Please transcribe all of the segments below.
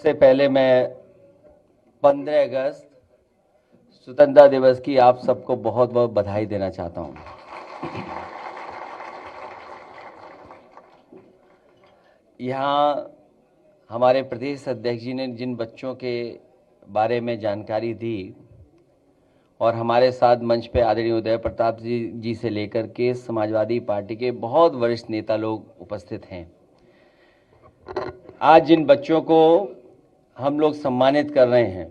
सबसे पहले मैं 15 अगस्त स्वतंत्रता दिवस की आप सबको बहुत बहुत बधाई देना चाहता हूं। यहाँ हमारे प्रदेश अध्यक्ष जी ने जिन बच्चों के बारे में जानकारी दी और हमारे साथ मंच पे आदरणीय उदय प्रताप जी से लेकर के समाजवादी पार्टी के बहुत वरिष्ठ नेता लोग उपस्थित हैं। आज जिन बच्चों को हम लोग सम्मानित कर रहे हैं,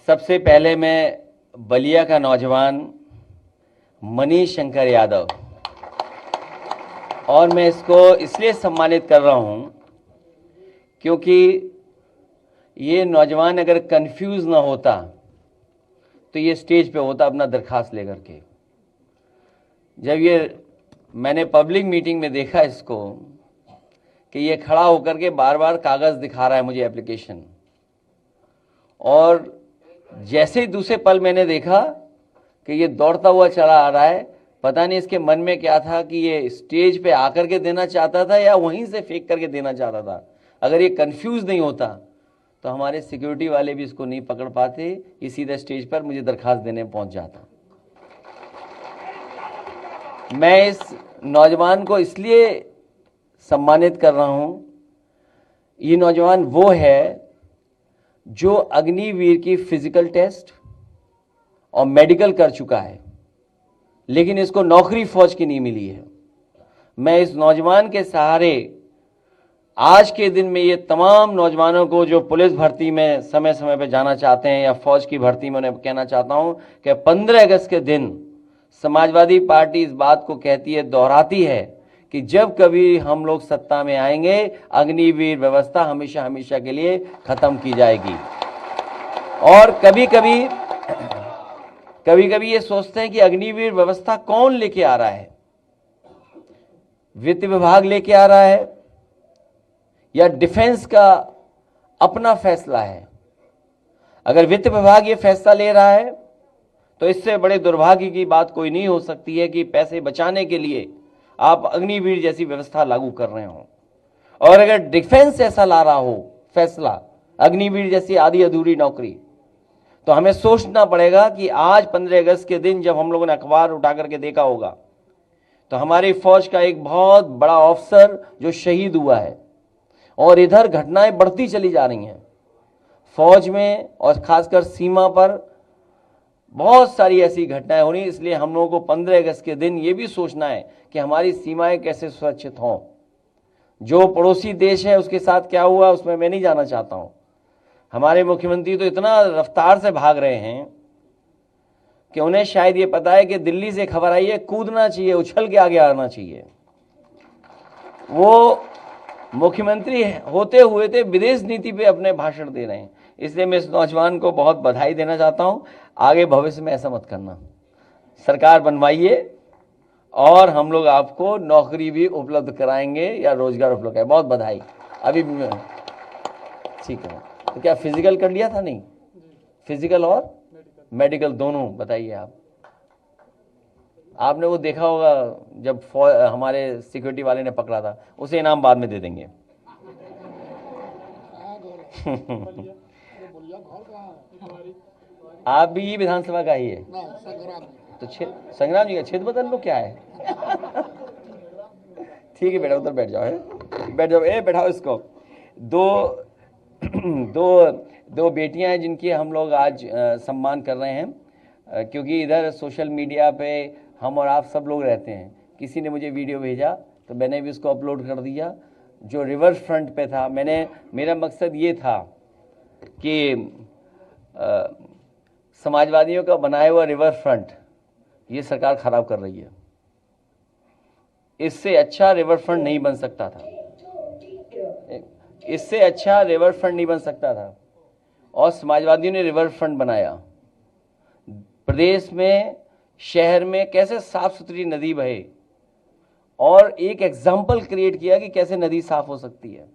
सबसे पहले मैं बलिया का नौजवान मनीष शंकर यादव, और मैं इसको इसलिए सम्मानित कर रहा हूं क्योंकि ये नौजवान अगर कंफ्यूज ना होता तो ये स्टेज पे होता अपना दरखास्त लेकर के। जब ये मैंने पब्लिक मीटिंग में देखा इसको कि ये खड़ा होकर के बार बार कागज दिखा रहा है मुझे एप्लीकेशन, और जैसे ही दूसरे पल मैंने देखा कि ये दौड़ता हुआ चला आ रहा है, पता नहीं इसके मन में क्या था कि ये स्टेज पे आकर के देना चाहता था या वहीं से फेंक करके देना चाहता था। अगर ये कंफ्यूज नहीं होता तो हमारे सिक्योरिटी वाले भी इसको नहीं पकड़ पाते, ये सीधा स्टेज पर मुझे दरखास्त देने पहुंच जाता। मैं इस नौजवान को इसलिए सम्मानित कर रहा हूं, ये नौजवान वो है जो अग्निवीर की फिजिकल टेस्ट और मेडिकल कर चुका है, लेकिन इसको नौकरी फौज की नहीं मिली है। मैं इस नौजवान के सहारे आज के दिन में ये तमाम नौजवानों को जो पुलिस भर्ती में समय समय पे जाना चाहते हैं या फौज की भर्ती में, उन्हें कहना चाहता हूं कि 15 अगस्त के दिन समाजवादी पार्टी इस बात को कहती है, दोहराती है कि जब कभी हम लोग सत्ता में आएंगे, अग्निवीर व्यवस्था हमेशा हमेशा के लिए खत्म की जाएगी। और कभी कभी ये सोचते हैं कि अग्निवीर व्यवस्था कौन लेके आ रहा है, वित्त विभाग लेके आ रहा है या डिफेंस का अपना फैसला है। अगर वित्त विभाग ये फैसला ले रहा है तो इससे बड़े दुर्भाग्य की बात कोई नहीं हो सकती है कि पैसे बचाने के लिए आप अग्निवीर जैसी व्यवस्था लागू कर रहे हो। और अगर डिफेंस ऐसा ला रहा हो फैसला, अग्निवीर जैसी आधी अधूरी नौकरी, तो हमें सोचना पड़ेगा कि आज 15 अगस्त के दिन जब हम लोगों ने अखबार उठा करके देखा होगा तो हमारी फौज का एक बहुत बड़ा ऑफिसर जो शहीद हुआ है, और इधर घटनाएं बढ़ती चली जा रही हैं फौज में और खासकर सीमा पर बहुत सारी ऐसी घटनाएं हो रही। इसलिए हम लोगों को 15 अगस्त के दिन ये भी सोचना है कि हमारी सीमाएं कैसे सुरक्षित हों। जो पड़ोसी देश है उसके साथ क्या हुआ उसमें मैं नहीं जाना चाहता हूं। हमारे मुख्यमंत्री तो इतना रफ्तार से भाग रहे हैं कि उन्हें शायद ये पता है कि दिल्ली से खबर आई है, कूदना चाहिए, उछल के आगे आना चाहिए। वो मुख्यमंत्री होते हुए थे विदेश नीति पे अपने भाषण दे रहे हैं। इसलिए मैं इस नौजवान को बहुत बधाई देना चाहता हूं। आगे भविष्य में ऐसा मत करना, सरकार बनवाइए और हम लोग आपको नौकरी भी उपलब्ध कराएंगे या रोजगार उपलब्ध कराएंगे। बहुत बधाई। अभी ठीक है, तो क्या फिजिकल कर लिया था? नहीं, फिजिकल और मेडिकल दोनों बताइए। आपने वो देखा होगा जब हमारे सिक्योरिटी वाले ने पकड़ा था, उसे इनाम बाद में दे देंगे। आप भी विधानसभा का ही है तो संग्राम जी का क्षेत्र बदल लो, क्या है? ठीक है बेटा, उधर बैठ जाओ, बैठ जाओ, बैठाओ इसको। दो बेटियां हैं जिनकी हम लोग आज सम्मान कर रहे हैं, क्योंकि इधर सोशल मीडिया पे हम और आप सब लोग रहते हैं। किसी ने मुझे वीडियो भेजा तो मैंने भी उसको अपलोड कर दिया, जो रिवर फ्रंट पे था। मेरा मकसद ये था कि समाजवादियों का बनाया हुआ रिवर फ्रंट ये सरकार खराब कर रही है। इससे अच्छा रिवर फ्रंट नहीं बन सकता था, इससे अच्छा रिवर फ्रंट नहीं बन सकता था। और समाजवादियों ने रिवर फ्रंट बनाया। प्रदेश में, शहर में कैसे साफ सुथरी नदी बहे और एक एग्जाम्पल क्रिएट किया कि कैसे नदी साफ हो सकती है।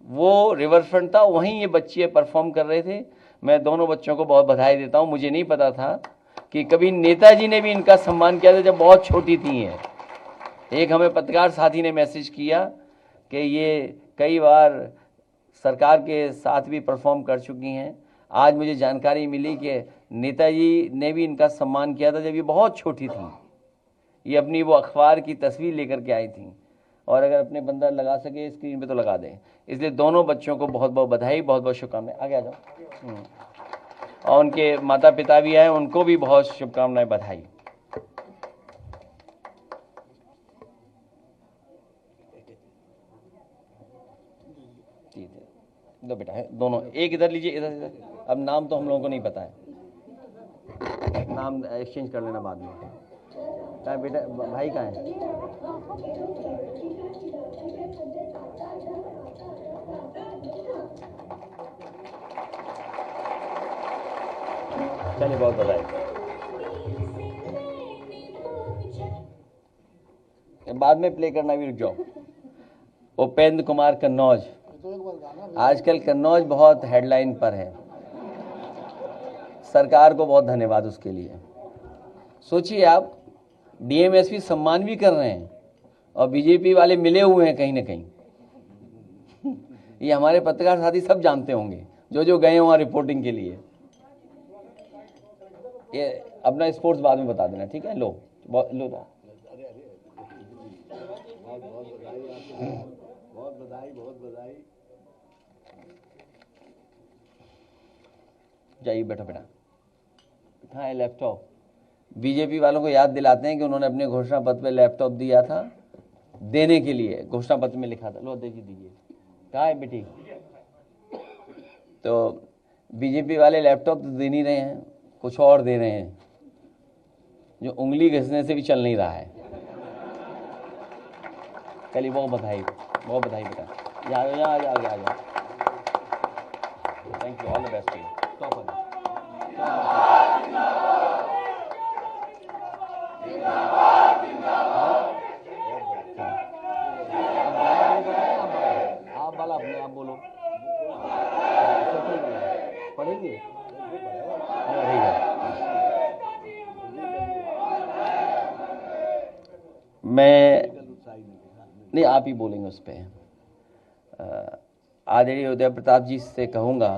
वो रिवर फ्रंट था, वहीं ये बच्चे परफॉर्म कर रहे थे। मैं दोनों बच्चों को बहुत बधाई देता हूं। मुझे नहीं पता था कि कभी नेताजी ने भी इनका सम्मान किया था जब बहुत छोटी थी। एक हमें पत्रकार साथी ने मैसेज किया कि ये कई बार सरकार के साथ भी परफॉर्म कर चुकी हैं। आज मुझे जानकारी मिली कि नेताजी ने भी इनका सम्मान किया था जब ये बहुत छोटी थी। ये अपनी वो अखबार की तस्वीर लेकर के आई थी, और अगर अपने बंदा लगा सके स्क्रीन पे तो लगा दें। इसलिए दोनों बच्चों को बहुत बहुत बधाई, बहुत बहुत शुभकामनाएं। आगे आ जाओ। और उनके माता पिता भी हैं, उनको भी बहुत शुभकामनाएं, बधाई। ठीक है, दो बेटा है दोनों, एक इधर लीजिए, इधर इधर। अब नाम तो हम लोगों को नहीं पता है, नाम एक्सचेंज कर लेना बाद में। कहाँ है बेटा, भाई कहाँ है? चलिए, बहुत बधाई। बाद में प्ले करना भी, रुक जाओ। उपेंद्र कुमार कन्नौज, आजकल कन्नौज बहुत हेडलाइन पर है। सरकार को बहुत धन्यवाद उसके लिए। सोचिए आप, डीएमएसपी सम्मान भी कर रहे हैं और बीजेपी वाले मिले हुए हैं कहीं ना कहीं। ये हमारे पत्रकार साथी सब जानते होंगे जो जो गए वहां रिपोर्टिंग के लिए। ये अपना स्पोर्ट्स बाद में बता देना, ठीक है? लो लो था। बहुत बधाई, बहुत बधाई। जाइए, बैठो बेटा। कहाँ है लैपटॉप? बीजेपी वालों को याद दिलाते हैं कि उन्होंने अपने घोषणा पत्र पे लैपटॉप दिया था, देने के लिए घोषणा पत्र में लिखा था। लो दीजिए। कहाँ है बेटी? तो बीजेपी वाले लैपटॉप तो दे नहीं रहे हैं, कुछ और दे रहे हैं जो उंगली घिसने से भी चल नहीं रहा है। चलिए, बहुत बधाई, बहुत बधाई बेटा। यहाँ आ जाओ। Thank you, all the best. आप वाला अपने आप बोलो, पढ़ेंगे? मैं नहीं, आप ही बोलेंगे उस पर। आदरणीय उदय प्रताप जी से कहूँगा,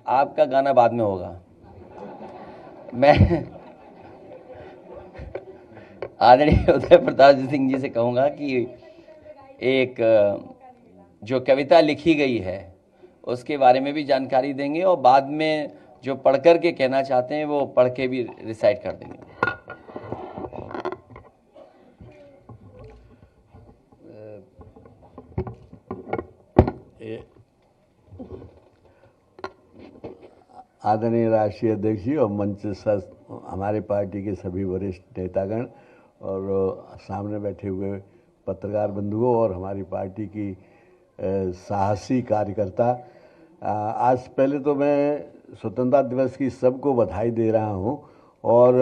आपका गाना बाद में होगा। मैं आदरणीय उदय प्रताप सिंह जी से कहूँगा कि एक जो कविता लिखी गई है उसके बारे में भी जानकारी देंगे, और बाद में जो पढ़ कर के कहना चाहते हैं वो पढ़ के भी रिसाइट कर देंगे। आदरणीय राष्ट्रीय अध्यक्ष जी और मंच हमारे पार्टी के सभी वरिष्ठ नेतागण और सामने बैठे हुए पत्रकार बंधुओं और हमारी पार्टी की साहसी कार्यकर्ता, आज पहले तो मैं स्वतंत्रता दिवस की सबको बधाई दे रहा हूं और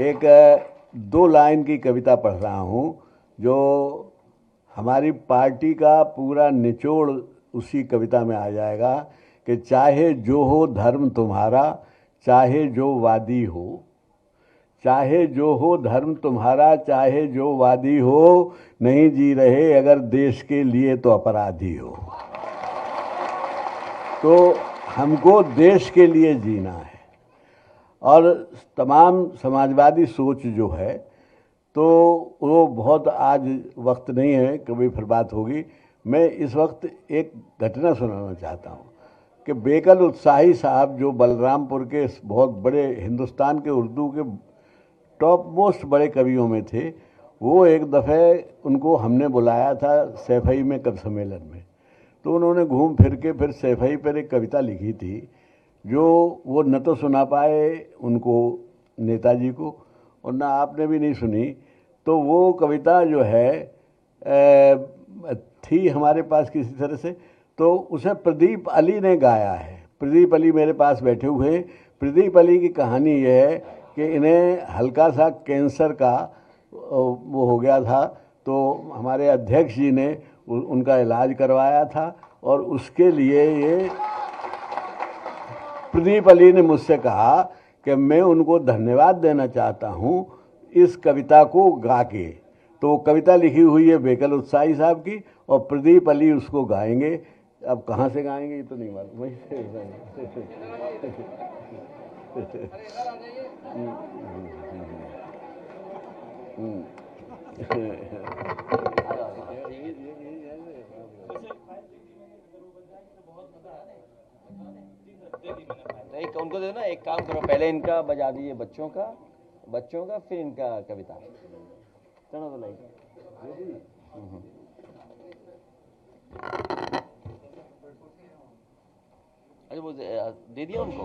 एक 2 लाइन की कविता पढ़ रहा हूं जो हमारी पार्टी का पूरा निचोड़ उसी कविता में आ जाएगा कि चाहे जो हो धर्म तुम्हारा, चाहे जो वादी हो, चाहे जो हो धर्म तुम्हारा, चाहे जो वादी हो, नहीं जी रहे अगर देश के लिए तो अपराधी हो। तो हमको देश के लिए जीना है और तमाम समाजवादी सोच जो है तो वो बहुत आज वक्त नहीं है, कभी फिर बात होगी। मैं इस वक्त एक घटना सुनाना चाहता हूँ कि बेकल उत्साही साहब जो बलरामपुर के बहुत बड़े हिंदुस्तान के उर्दू के टॉप मोस्ट बड़े कवियों में थे, वो एक दफ़े उनको हमने बुलाया था सैफई में कवि सम्मेलन में। तो उन्होंने घूम फिर के फिर सैफई पर एक कविता लिखी थी जो वो न तो सुना पाए उनको नेताजी को और ना आपने भी नहीं सुनी। तो वो कविता जो है थी हमारे पास किसी तरह से, तो उसे प्रदीप अली ने गाया है। प्रदीप अली मेरे पास बैठे हुए हैं। प्रदीप अली की कहानी यह है कि इन्हें हल्का सा कैंसर का वो हो गया था, तो हमारे अध्यक्ष जी ने उनका इलाज करवाया था और उसके लिए ये प्रदीप अली ने मुझसे कहा कि मैं उनको धन्यवाद देना चाहता हूँ इस कविता को गा के। तो कविता लिखी हुई है बेकल उत्साही साहब की, और प्रदीप अली उसको गाएंगे। अब कहाँ से गाएंगे ये तो नहीं मालूम, वहीं से एक उनको दे ना, एक काम करो, पहले इनका बजा दीजिए बच्चों का, फिर इनका कविता। चलो तो लाइक अच्छा वो दे दिया उनको।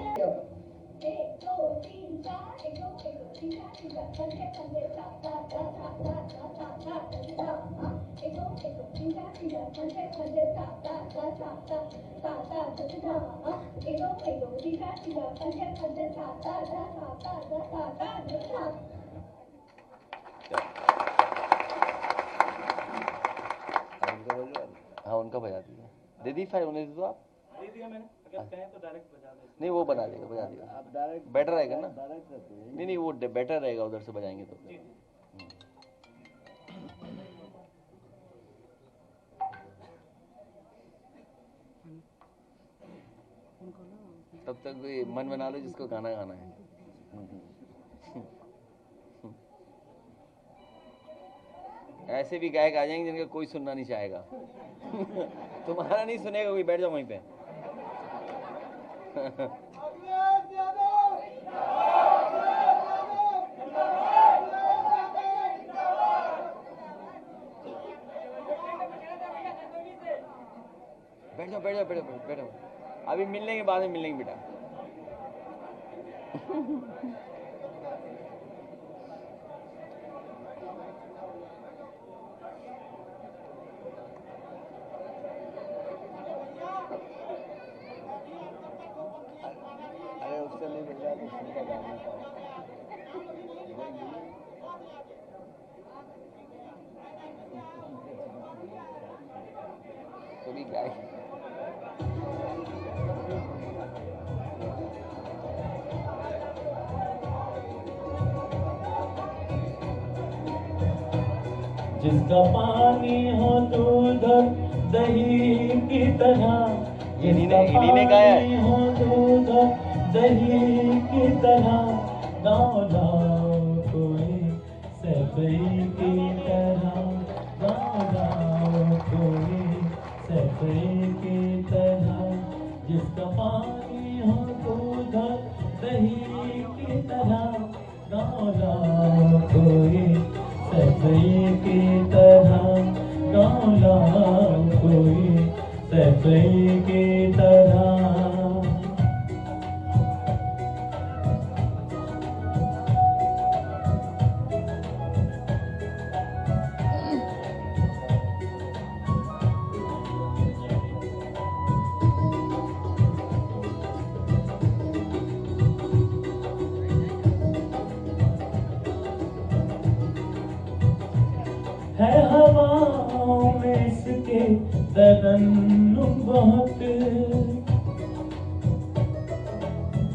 हाँ उनका बजा दीजिए। दे दी फाइल उन्हें दे दो आप। दे दिया मैंने, अगर कहें तो डायरेक्ट बजा दे। नहीं वो बजा देगा आप डायरेक्ट बेटर रहेगा ना। नहीं वो बेटर रहेगा, उधर से बजाएंगे तो। तब तक भी मन बना लो जिसको गाना गाना है। ऐसे भी गायक आ जाएंगे जिनका कोई सुनना नहीं चाहेगा। तुम्हारा नहीं सुनेगा कोई, बैठ जाओ वहीं पे। बैठ जाओ। अभी मिल लेंगे, बाद में मिल लेंगे बेटा। अरे उससे नहीं मिल रहा तो उसका गाना था। तो भी गाय जिसका पानी हो दूध दही की तरह, जिसका पानी हो दूध दही की तरह, गाँव गाँव कोई सफाई की तरह, गाँव गाँव कोई सफाई की तरह, जिसका पानी हो दूध दही की तरह, गाँव गाँव कोई सफाई की तरह, गाँव गाँव कोई सफाई की तरह। है हवाओं में इसके तरन्नुम बहुत,